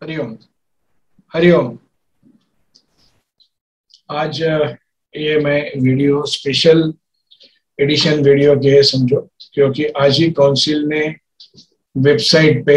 हरिओम। हरिओम। आज ये मैं वीडियो स्पेशल एडिशन वीडियो के है समझो, क्योंकि आज ही काउंसिल ने वेबसाइट पे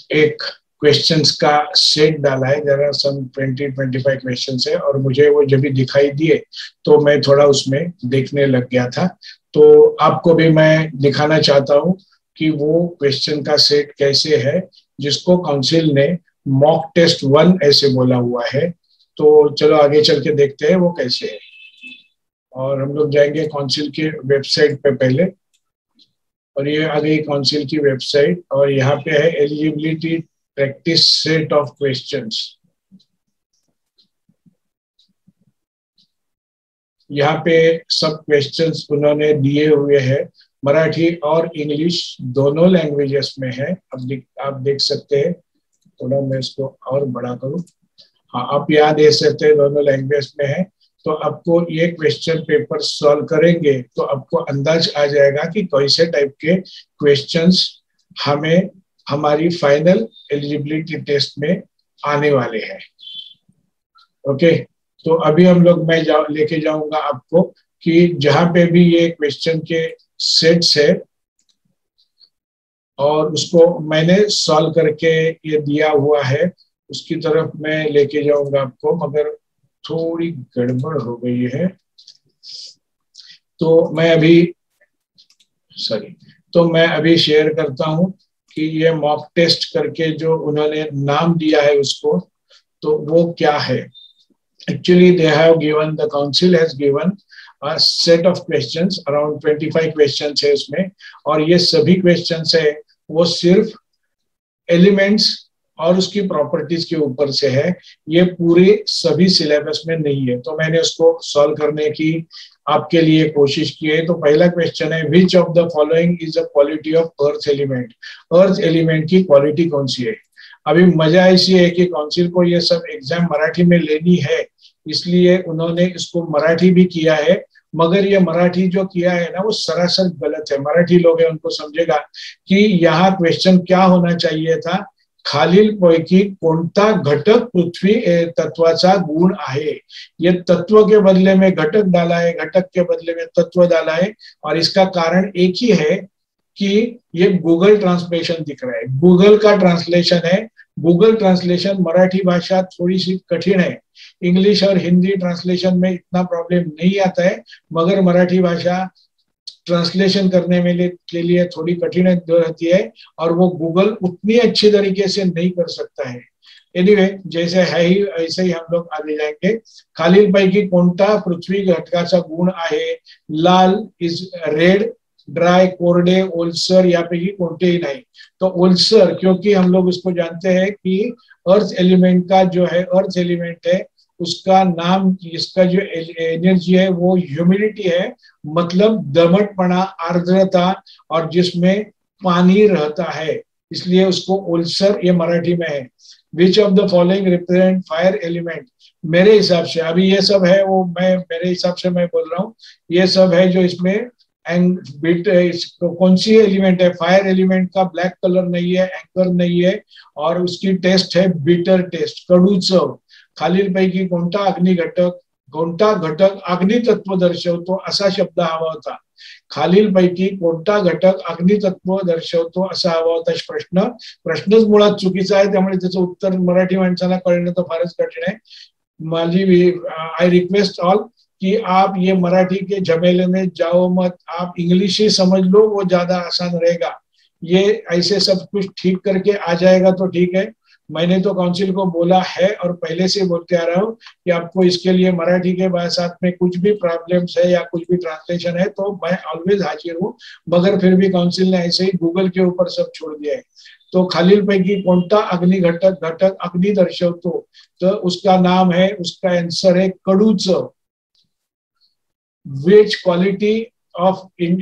एक क्वेश्चंस का सेट डाला है। जरा सम 20-25 क्वेश्चंस है और मुझे वो जब भी दिखाई दिए तो मैं थोड़ा उसमें देखने लग गया था। तो आपको भी मैं दिखाना चाहता हूँ कि वो क्वेश्चन का सेट कैसे है, जिसको काउंसिल ने मॉक टेस्ट 1 ऐसे बोला हुआ है। तो चलो आगे चल के देखते हैं वो कैसे है। और हम लोग जाएंगे काउंसिल की वेबसाइट पे पहले, और ये आ गई काउंसिल की वेबसाइट और यहाँ पे है eligibility practice set of questions. यहाँ पे सब क्वेश्चंस उन्होंने दिए हुए हैं, मराठी और इंग्लिश दोनों लैंग्वेजेस में है। अब आप देख सकते हैं। थोड़ा मैं इसको और बड़ा करूँ। हाँ, आप यहाँ देख सकते हैं दोनों लैंग्वेज में है। तो आपको ये क्वेश्चन पेपर सॉल्व करेंगे तो आपको अंदाज आ जाएगा कि कैसे टाइप के क्वेश्चंस हमें हमारी फाइनल एलिजिबिलिटी टेस्ट में आने वाले हैं। ओके, तो अभी हम लोग मैं लेके जाऊंगा आपको कि जहां पे भी ये क्वेश्चन के सेट्स है और उसको मैंने सॉल्व करके ये दिया हुआ है, उसकी तरफ मैं लेके जाऊंगा आपको, मगर थोड़ी गड़बड़ हो गई है। तो मैं अभी मैं अभी शेयर करता हूं कि ये मॉक टेस्ट करके जो उन्होंने नाम दिया है उसको, तो वो क्या है। Actually they have given, the council has given a set of questions, around 25 questions है उसमें, और ये सभी questions है वो सिर्फ एलिमेंट्स और उसकी प्रॉपर्टीज के ऊपर से है। ये पूरे सभी सिलेबस में नहीं है, तो मैंने उसको सॉल्व करने की आपके लिए कोशिश की है। तो पहला क्वेश्चन है, which of the following is a quality of earth element. Earth element की क्वालिटी कौन सी है। अभी मजा ऐसी है कि काउंसिल को ये सब एग्जाम मराठी में लेनी है, इसलिए उन्होंने इसको मराठी भी किया है, मगर ये मराठी जो किया है ना वो सरासर गलत है। मराठी लोग हैं उनको समझेगा कि यहाँ क्वेश्चन क्या होना चाहिए था, खालीलपैकी कोणता घटक पृथ्वी तत्वाचा गुण आहे। ये तत्व के बदले में घटक डाला है, घटक के बदले में तत्व डाला है, और इसका कारण एक ही है कि ये गूगल ट्रांसलेशन दिख रहा है। गूगल का ट्रांसलेशन है। गूगल ट्रांसलेशन मराठी भाषा थोड़ी सी कठिन है, इंग्लिश और हिंदी ट्रांसलेशन में इतना प्रॉब्लम नहीं आता है, मगर मराठी भाषा ट्रांसलेशन करने में के लिए थोड़ी कठिन रहती है, और वो गूगल उतनी अच्छी तरीके से नहीं कर सकता है। एनीवे, जैसे है ही ऐसे ही हम लोग आगे जाएंगे। खालीलपैकी कोणता पृथ्वी घटकाचा गुण आहे। लाल इज रेड, ड्राई कोरडे, ओलसर यापैकी कोणतेही नहीं। तो ओलसर, क्योंकि हम लोग उसको जानते हैं कि अर्थ एलिमेंट का जो है, अर्थ एलिमेंट है उसका नाम, इसका जो एनर्जी है वो ह्यूमिडिटी है, मतलब दमटपना, आर्द्रता, और जिसमें पानी रहता है, इसलिए उसको ओलसर ये मराठी में है। Which of the following represent fire element. मेरे हिसाब से अभी ये सब है वो मैं मेरे हिसाब से मैं बोल रहा हूँ, ये सब है जो इसमें एंड बिट कौन सी एलिमेंट है। फायर एलिमेंट का ब्लैक कलर नहीं है, एंकर नहीं है, और उसकी टेस्ट है बिटर टेस्ट, कडूचव। खालीलपैकी कोणता अग्नि घटक, कोणता घटक अग्नितत्व दर्शवतो असा शब्द हवा होता। खालीलपैकी कोणता घटक अग्नितत्व दर्शवतो असा हवा होता प्रश्नच मुळात चुकीचा आहे, त्यामुळे त्याचं उत्तर मराठी माणसाला कळणं तर फारच कठीण आहे। माझी आई रिक्वेस्ट ऑल कि आप ये मराठी के झमेले में जाओ मत, आप इंग्लिश ही समझ लो, वो ज्यादा आसान रहेगा। ये ऐसे सब कुछ ठीक करके आ जाएगा तो ठीक है। मैंने तो काउंसिल को बोला है और पहले से बोलते आ रहा हूँ कि आपको इसके लिए मराठी के साथ में कुछ भी प्रॉब्लम्स है या कुछ भी ट्रांसलेशन है तो मैं ऑलवेज हाजिर हूँ, मगर फिर भी काउंसिल ने ऐसे ही गूगल के ऊपर सब छोड़ दिया है। तो खालीलपैकी कोणता अग्नि घटक घटक अग्नि दर्शवतो, तो उसका नाम है, उसका आंसर है कडूचव। Which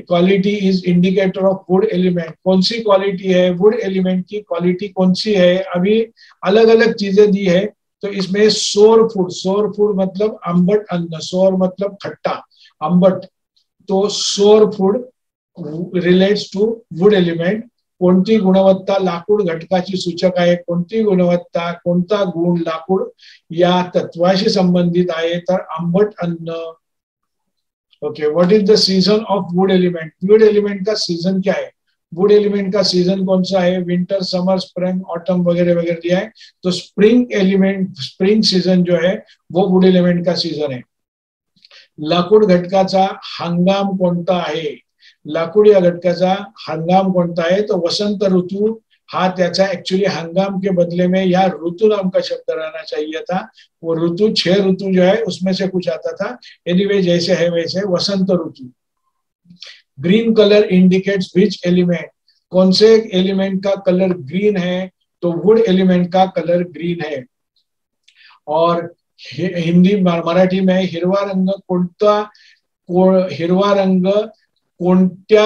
quality is indicator of wood element। कौन सी क्वालिटी है, वुड एलिमेंट की क्वालिटी कौन सी है। अभी अलग अलग चीजें दी है, तो इसमें सोर फूड मतलब अम्बट अन्न, सोर मतलब खट्टा, अम्बट, तो sour food relates to wood element. कोणती गुणवत्ता लाकूड घटकाची सूचक आहे, कोणती गुणवत्ता, कोणता गुण लाकूड या तत्वाशी संबंधित आहे, तर आंबट अन्न. Okay, what is the season of would element? Would element का सीजन क्या है? वुड एलिमेंट का सीजन कौन सा है? विंटर, समर, स्प्रिंग, ऑटम वगैरह वगैरह दिया है. तो स्प्रिंग एलिमेंट, स्प्रिंग सीजन जो है वो वुड एलिमेंट का सीजन है. लाकूड घटकाचा हंगाम कोणता आहे? लाकूड या घटकाचा हंगाम कोणता आहे? तो वसंत ऋतू हा त्याचा एक्चुअली हंगाम के बदले में यहाँ ऋतु नाम का शब्द रहना चाहिए था. वो ऋतु 6 ऋतु जो है उसमें से कुछ आता था. एनीवे जैसे है वैसे वसंत ऋतु. Green colour indicates which element? कौन से एलिमेंट का कलर ग्रीन है? तो वुड एलिमेंट का कलर ग्रीन है. और हिंदी मराठी में हिरवा रंग कोणता, हिरवा रंग कोणत्या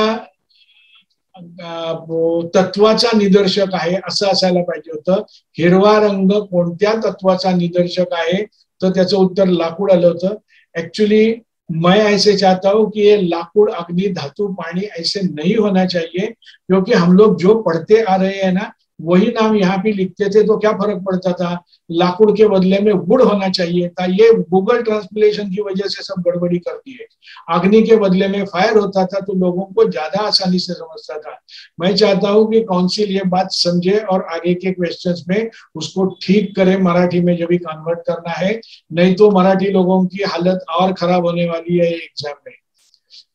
तत्वाचा निदर्शक आहे असं असायला पाहिजे होतं. हिरवा रंग कोणत्या तत्वाचा निदर्शक आहे? तर त्याचं उत्तर लाकूड आलं होतं. एक्चुअली मैं ऐसे चाहता हूं कि ये लाकूड, अग्नि, धातु, पानी ऐसे नहीं होना चाहिए, क्योंकि हम लोग जो पढ़ते आ रहे हैं ना वही नाम यहाँ भी लिखते थे तो क्या फर्क पड़ता था. लाकूड के बदले में वुड होना चाहिए था. ये गूगल ट्रांसलेशन की वजह से सब गड़बड़ी कर दी है. अग्नि के बदले में फायर होता था तो लोगों को ज्यादा आसानी से समझता था. मैं चाहता हूं कि काउंसिल ये बात समझे और आगे के क्वेश्चंस में उसको ठीक करे, मराठी में जब भी कन्वर्ट करना है, नहीं तो मराठी लोगों की हालत और खराब होने वाली है एग्जाम में.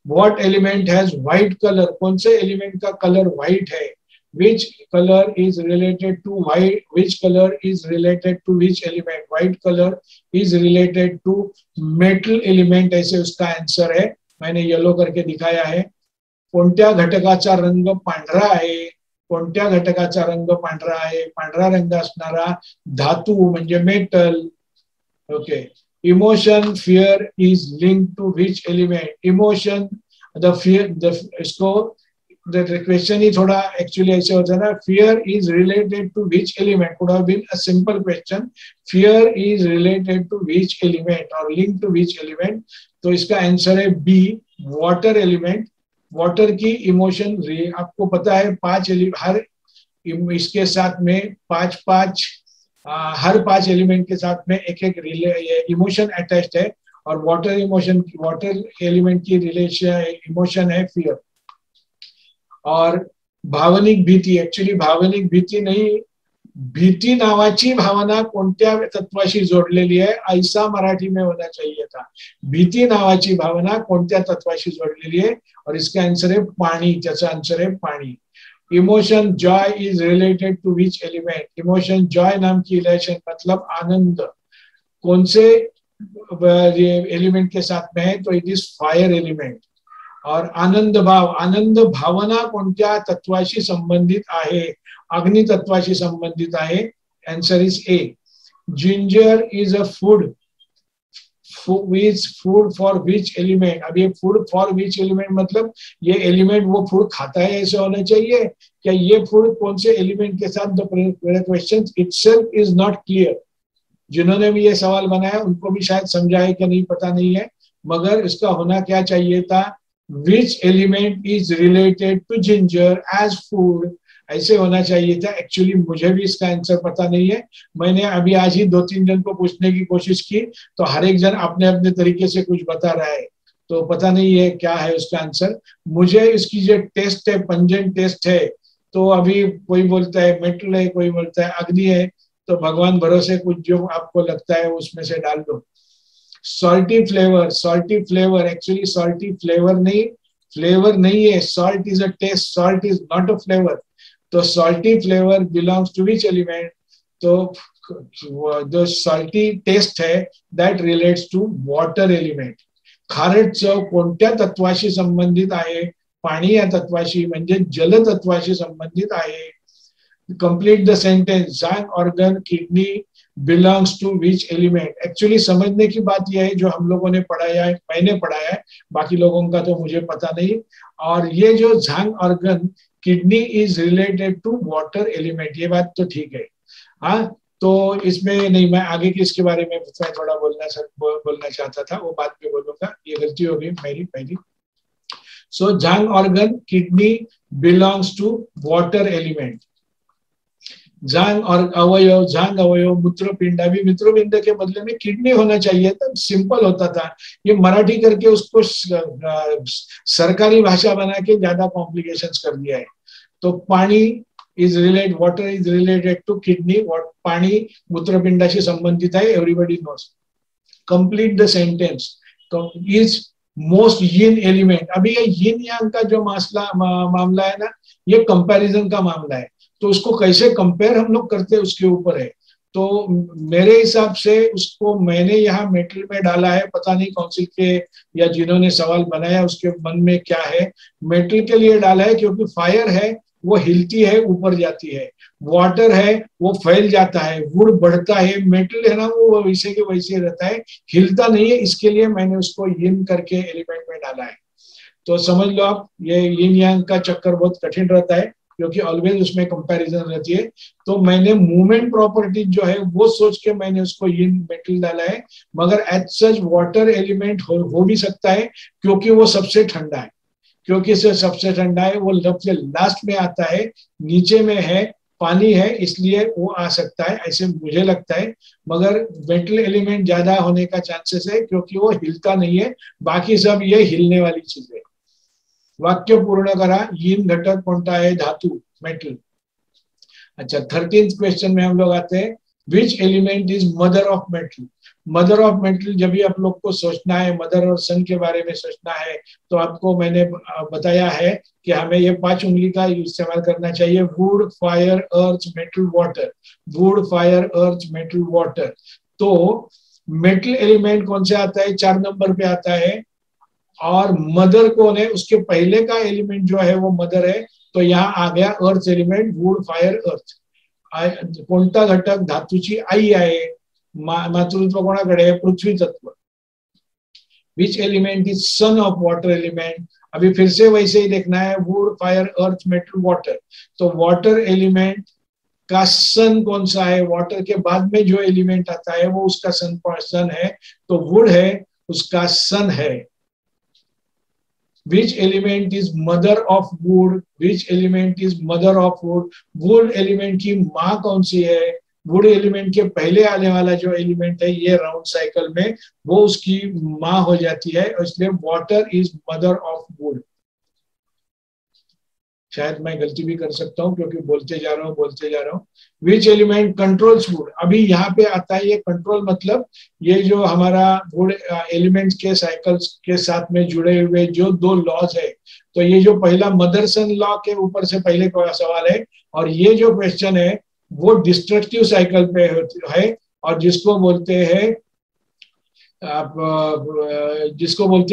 What element has white colour? कौन से एलिमेंट का कलर व्हाइट है? Which color is related to white? Which color is related to which element? White color is related to metal element, ऐसे उसका आंसर है. मैंने येलो करके दिखाया है. कोणत्या घटकाचा रंग पांढरा आहे? कोणत्या घटकाचा रंग पांढरा आहे? पांढरा रंग असणारा धातू म्हणजे metal. Okay. Emotion, fear is linked to which element? Emotion, the fear, इसको the question ही थोड़ा एक्चुअली ऐसे होता है ना. Fear is related to which element could have been a simple question. Fear is related to which element और link to which element. तो इसका आंसर है बी, वाटर एलिमेंट. वाटर की इमोशन, आपको पता है 5 हर इसके साथ में 5 हर 5 एलिमेंट के साथ में एक इमोशन अटैच्ड है. और वाटर इमोशन, वाटर एलिमेंट की रिलेशन इमोशन है फियर. और भावनिक भीती, एक्चुअली भावनिक भीती नहीं, भीती नावाची भावना कोणत्या तत्वाशी जोडलेली आहे ऐसा मराठी में होना चाहिए था. भीती नावाची भावना कोणत्या तत्वाशी जोडलेली आहे? और इसका आंसर है पानी. त्याचा आंसर है पानी. Emotion joy is related to which element? Emotion joy नाम की रिलेशन मतलब आनंद कौन से एलिमेंट के साथ में है? तो इट इज फायर एलिमेंट. और आनंद भाव, आनंद भावना कोणत्या तत्वाशी संबंधित आहे? अग्नि तत्वाशी संबंधित आहे. Answer is a. Ginger is a food, food for which element? अब ये फूड फॉर विच एलिमेंट मतलब ये एलिमेंट वो फूड खाता है ऐसे होना चाहिए क्या? ये फूड कौन से एलिमेंट के साथ? The question itself is not clear. जिन्होंने भी ये सवाल बनाया उनको भी शायद समझा है कि नहीं पता नहीं है, मगर इसका होना क्या चाहिए था? Which element is related to ginger as food? ऐसे होना चाहिए था. एक्चुअली मुझे भी इसका आंसर पता नहीं है. मैंने अभी आज ही 2-3 जन को पूछने की कोशिश की तो हर एक जन अपने अपने तरीके से कुछ बता रहा है, तो पता नहीं है क्या है उसका आंसर. मुझे इसकी जो टेस्ट है, पंजन टेस्ट है, तो अभी कोई बोलता है मेटल है, कोई बोलता है अग्नि है. तो भगवान भरोसे कुछ जो आपको लगता है उसमें से डाल दो. Salty flavour, salty flavour, actually salty flavour नहीं है. Salt is a taste, salt is not a flavour. तो salty flavour belongs to which element? तो जो सॉल्टी टेस्ट है that relates to water element. खारट चव कोणत्या तत्वाशी संबंधित आहे? पाणी या तत्वाशी म्हणजे जल तत्वाशी संबंधित आहे. Complete the sentence. Zang organ kidney belongs to which element? Actually समझने की बात यह है जो हम लोगों ने पढ़ाया है, मैंने पढ़ाया है, बाकी लोगों का तो मुझे पता नहीं. और ये जो zang organ kidney is related to water element, ये बात तो ठीक है. हाँ, तो इसमें नहीं, मैं आगे की इसके बारे में थोड़ा बोलना चाहता था, वो बात में बोलूंगा. ये गलती होगी मेरी पहली. So jang organ, kidney belongs to water element. जांग और अवयव, जांग अवयव, मूत्रपिंड, अभी मूत्रपिंड के बदले में किडनी होना चाहिए था, सिंपल होता था। ये मराठी करके उसको सरकारी भाषा बना के ज्यादा कॉम्प्लिकेशंस कर दिया है। तो पानी is related, water is related to kidney, पानी मूत्रपिंडाशी संबंधित है, everybody knows. Complete the sentence, is most yin element. अभी ये यिन यांग का जो मामला है ना, ये कंपैरिजन का मामला है, तो उसको कैसे कंपेयर हम लोग करते हैं उसके ऊपर है। तो मेरे हिसाब से उसको मैंने यहाँ मेटल में डाला है, पता नहीं काउंसिल के या जिन्होंने सवाल बनाया उसके मन में क्या है। मेटल के लिए डाला है क्योंकि फायर है वो हिलती है, ऊपर जाती है, वाटर है वो फैल जाता है, वुड बढ़ता है, मेटल है ना वो वैसे के वैसे रहता है, हिलता नहीं है, इसके लिए मैंने उसको यिन करके एलिमेंट में डाला है। तो समझ लो आप, ये यिन यांग का चक्कर बहुत कठिन रहता है क्योंकि ऑलवेज उसमें कंपैरिजन रहती है। तो मैंने मूवमेंट प्रॉपर्टी जो है वो सोच के मैंने उसको यिन मेटल डाला है, मगर एज सच वाटर एलिमेंट हो भी सकता है क्योंकि वो सबसे ठंडा है, क्योंकि से सबसे ठंडा है, वो सबसे लास्ट में आता है, नीचे में है, पानी है, इसलिए वो आ सकता है, ऐसे मुझे लगता है। मगर मेटल एलिमेंट ज्यादा होने का चांसेस है क्योंकि वो हिलता नहीं है, बाकी सब ये हिलने वाली चीज है। वाक्य पूर्ण करा, यिन घटक कोणता है? धातु, मेटल। अच्छा, 13th क्वेश्चन में हम लोग आते हैं, which element is mother of metal? Mother of metal जब भी आप लोग को सोचना है, मदर और सन के बारे में सोचना है, तो आपको मैंने बताया है कि हमें ये 5 उंगली का इस्तेमाल करना चाहिए, would, fire, earth, metal, water. Would, fire, earth, metal, water. तो मेटल एलिमेंट कौन से आता है? 4 नंबर पे आता है। और मदर कौन है? उसके पहले का एलिमेंट जो है वो मदर है, तो यहाँ आ गया अर्थ एलिमेंट, वुड, फायर, अर्थ। कोणता घटक धातूची आई आहे? मातृत्व कोणाकडे आहे? पृथ्वी तत्व। Which element is son of water element? अभी फिर से वैसे ही देखना है, would, fire, earth, metal, water. तो वाटर एलिमेंट का सन कौन सा है? वाटर के बाद में जो एलिमेंट आता है वो उसका सन है, तो वुड है, उसका सन है। Which element is mother of wood? Which element is mother of wood? Wood element की माँ कौन सी है? वुड एलिमेंट के पहले आने वाला जो एलिमेंट है ये राउंड साइकिल में, वो उसकी माँ हो जाती है, इसलिए water is mother of would. शायद मैं गलती भी कर सकता हूँ क्योंकि बोलते जा रहा हूँ। Which element controls would? अभी यहाँ पे आता है ये कंट्रोल, मतलब ये जो हमारा वुड एलिमेंट्स के साइकिल्स के साथ में जुड़े हुए जो 2 लॉज है, तो ये जो पहला मदरसन लॉ के ऊपर से पहले का सवाल है, और ये जो क्वेश्चन है वो डिस्ट्रक्टिव साइकिल पे है, और जिसको बोलते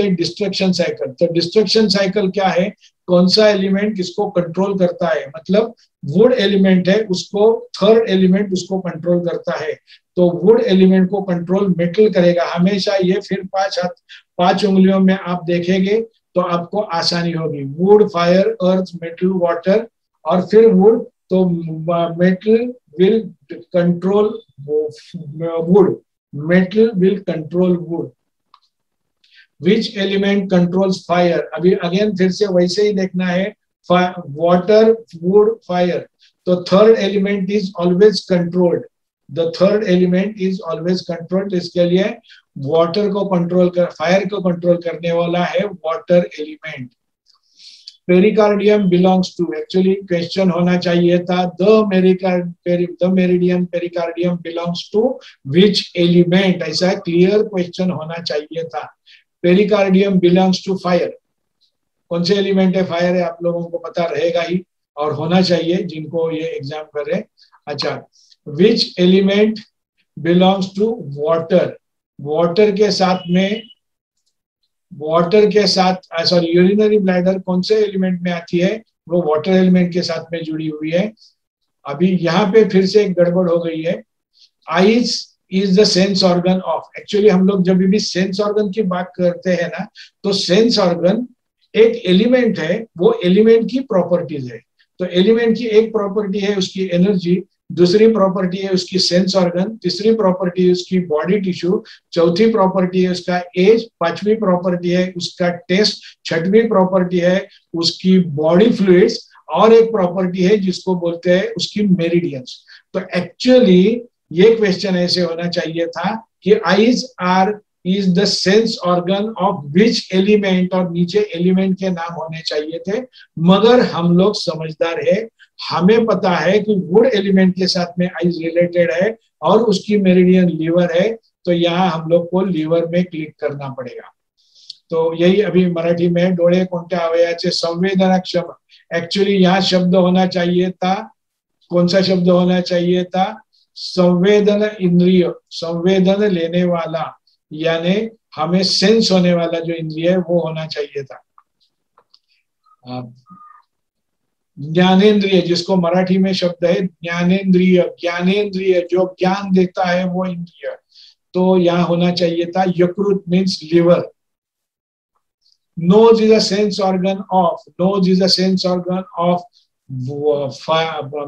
हैं डिस्ट्रक्शन साइकिल। तो डिस्ट्रक्शन साइकिल क्या है? कौन सा एलिमेंट किसको कंट्रोल करता है? मतलब वुड एलिमेंट है, उसको थर्ड एलिमेंट उसको कंट्रोल करता है, तो वुड एलिमेंट को कंट्रोल मेटल करेगा हमेशा। ये फिर 5 उंगलियों में आप देखेंगे तो आपको आसानी होगी। Would, fire, earth, metal, water, और फिर वुड, तो metal will control would, metal will control wood. Which element controls fire? अभी अगेन फिर से वैसे ही देखना है, water, wood, fire. तो third element is always controlled. The third element is always controlled. इसके लिए water को कंट्रोल fire को कंट्रोल करने वाला है water element. Pericardium belongs to, actually question होना चाहिए था the meridian pericardium belongs to which element, ऐसा क्लियर क्वेश्चन होना चाहिए था। पेरिकार्डियम बिलोंग्स टू फायर, कौन से एलिमेंट है? फायर है, आप लोगों को पता रहेगा ही और होना चाहिए जिनको ये एग्जाम कर रहे। अच्छा, which element belongs to water? Water के साथ सॉरी, यूरिनरी ब्लैडर कौन से एलिमेंट में आती है? वो वाटर एलिमेंट के साथ में जुड़ी हुई है। अभी यहाँ पे फिर से एक गड़बड़ हो गई है। Eyes is the sense organ of, actually हम लोग जब भी सेंस ऑर्गन की बात करते हैं ना, तो सेंस ऑर्गन एक एलिमेंट है, वो एलिमेंट की प्रॉपर्टीज है। तो एलिमेंट की एक प्रॉपर्टी है उसकी एनर्जी, दूसरी प्रॉपर्टी है उसकी सेंस ऑर्गन, तीसरी प्रॉपर्टी है उसकी बॉडी टिश्यू, चौथी प्रॉपर्टी है उसका एज, पांचवी प्रॉपर्टी है उसका टेस्ट, छठवीं प्रॉपर्टी है उसकी बॉडी फ्लूइड्स, और एक प्रॉपर्टी है जिसको बोलते हैं उसकी मेरिडियंस। तो एक्चुअली ये क्वेश्चन ऐसे होना चाहिए था कि eyes are is the sense organ of which element, और नीचे एलिमेंट के नाम होने चाहिए थे। मगर हम लोग समझदार है, हमें पता है कि वुड एलिमेंट के साथ में आइज रिलेटेड है और उसकी मेरिडियन लीवर है, तो यहाँ हम लोग को लीवर में क्लिक करना पड़ेगा। तो यही अभी मराठी में डोळे कोणत्या अवयवाचे संवेदनक्षम, एक्चुअली यहाँ शब्द होना चाहिए था, कौन सा शब्द होना चाहिए था, संवेदन इंद्रिय, संवेदन लेने वाला, यानी हमें सेंस होने वाला जो इंद्रिय है वो होना चाहिए था। ज्ञानेन्द्रिय, जिसको मराठी में शब्द है ज्ञानेन्द्रिय, ज्ञानेन्द्रिय जो ज्ञान देता है वो इंद्रिय, तो यहाँ होना चाहिए था यकृत means liver. Nose is a sense organ of, nose is a sense organ of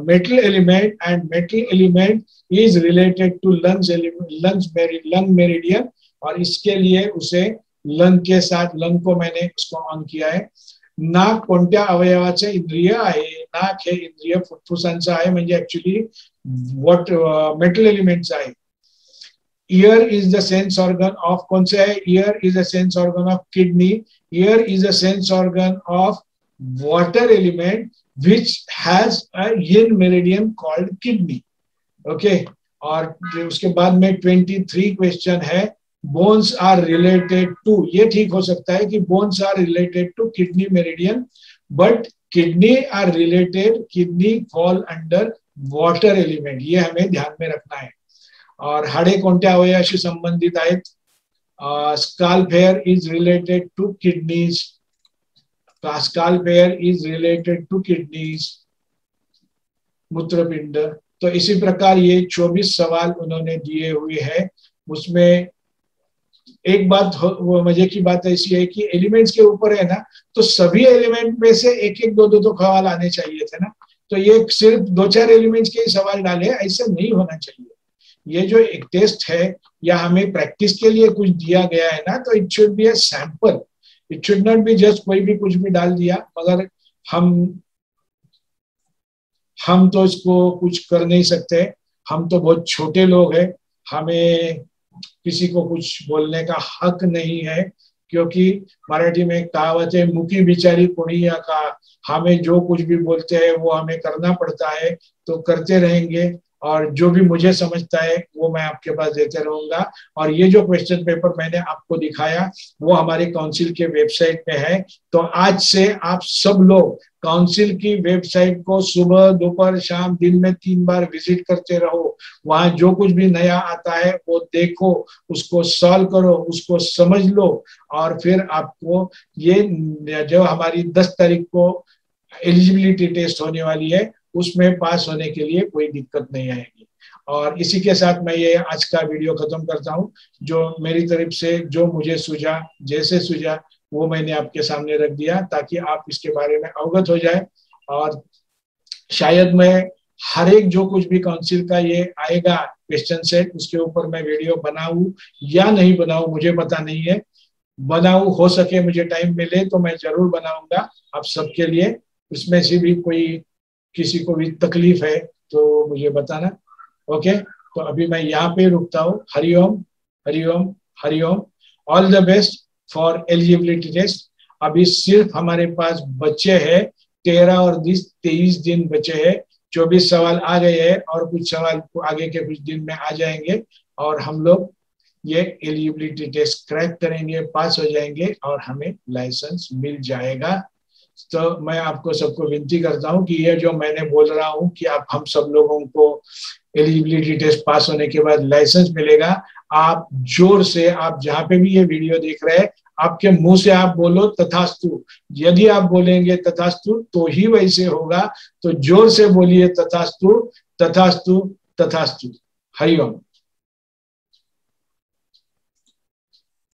metal element, and metal element is related to lungs element, lung meridian, और इसके लिए उसे लंग के साथ, लंग को मैंने उसको ऑन किया है। नाक कोणत्या अवयवाचे इंद्रिय आहे, नाक हे इंद्रिय फुफ्फुसांचं आहे, म्हणजे ऍक्च्युली व्हॉट मेटल एलिमेंट्स आहे। Year is the sense organ of, कौन से है, year is the sense organ of kidney, year is the sense organ of water element which has a yin meridian called kidney, okay। और उसके बाद में 23 question है, bones are related to, ये ठीक हो सकता है कि bones are related to kidney meridian, but kidney are related, kidney fall under water element, ये हमें ध्यान में रखना है। और हाडे कोणत्या अवयवाशी संबंधित आहेत, scalp hair is related to kidneys, scalp hair is related to kidneys, मूत्रपिंड। तो इसी प्रकार ये 24 सवाल उन्होंने दिए हुए हैं। उसमें एक बात वो मजे की बात ऐसी है कि एलिमेंट्स के ऊपर है ना, तो सभी एलिमेंट में से एक एक दो सवाल आने चाहिए थे ना, तो ये सिर्फ 2-4 एलिमेंट्स के ही सवाल डाले, ऐसे नहीं होना चाहिए। ये जो एक टेस्ट है या हमें प्रैक्टिस के लिए कुछ दिया गया है ना, तो it should be a sample, it should not be just कोई भी कुछ भी डाल दिया। मगर हम तो इसको कुछ कर नहीं सकते, हम तो बहुत छोटे लोग हैं, हमें किसी को कुछ बोलने का हक नहीं है, क्योंकि मराठी में कहावत है, मुखी बिचारी कुड़िया का, हमें जो कुछ भी बोलते हैं वो हमें करना पड़ता है, तो करते रहेंगे, और जो भी मुझे समझता है वो मैं आपके पास देते रहूंगा। और ये जो क्वेश्चन पेपर मैंने आपको दिखाया वो हमारे काउंसिल के वेबसाइट पे है, तो आज से आप सब लोग काउंसिल की वेबसाइट को सुबह, दोपहर, शाम, दिन में 3 बार विजिट करते रहो। वहां जो कुछ भी नया आता है वो देखो, उसको सॉल्व करो, उसको समझ लो, और फिर आपको ये जो हमारी 10 तारीख को एलिजिबिलिटी टेस्ट होने वाली है उसमें पास होने के लिए कोई दिक्कत नहीं आएगी। और इसी के साथ मैं ये आज का वीडियो खत्म करता हूँ। जो मेरी तरफ से जो मुझे सूझा, जैसे सूझा वो मैंने आपके सामने रख दिया, ताकि आप इसके बारे में अवगत हो जाए। और शायद मैं हर एक जो कुछ भी काउंसिल का ये आएगा क्वेश्चन सेट, उसके ऊपर मैं वीडियो बनाऊं या नहीं बनाऊं मुझे पता नहीं है, बनाऊं, हो सके मुझे टाइम मिले तो मैं जरूर बनाऊंगा आप सबके लिए। उसमें से भी कोई किसी को भी तकलीफ है तो मुझे बताना, ओके। तो अभी मैं यहाँ पे रुकता हूँ। Hariom, Hariom, Hariom. All the best for eligibility test. अभी सिर्फ हमारे पास बचे हैं 13 और 23 दिन बचे हैं। 24 सवाल आ गए हैं और कुछ सवाल आगे के कुछ दिन में आ जाएंगे, और हम लोग ये एलिजिबिलिटी टेस्ट क्रैक करेंगे, पास हो जाएंगे और हमें लाइसेंस मिल जाएगा। तो मैं आपको सबको विनती करता हूं कि ये जो मैंने बोल रहा हूं कि आप हम सब लोगों को एलिजिबिलिटी टेस्ट पास होने के बाद लाइसेंस मिलेगा, आप जोर से, आप जहां पे भी ये वीडियो देख रहे हैं, आपके मुंह से आप बोलो तथास्तु। यदि आप बोलेंगे तथास्तु तो ही वैसे होगा, तो जोर से बोलिए तथास्तु, तथास्तु, तथास्तु। हरिओम।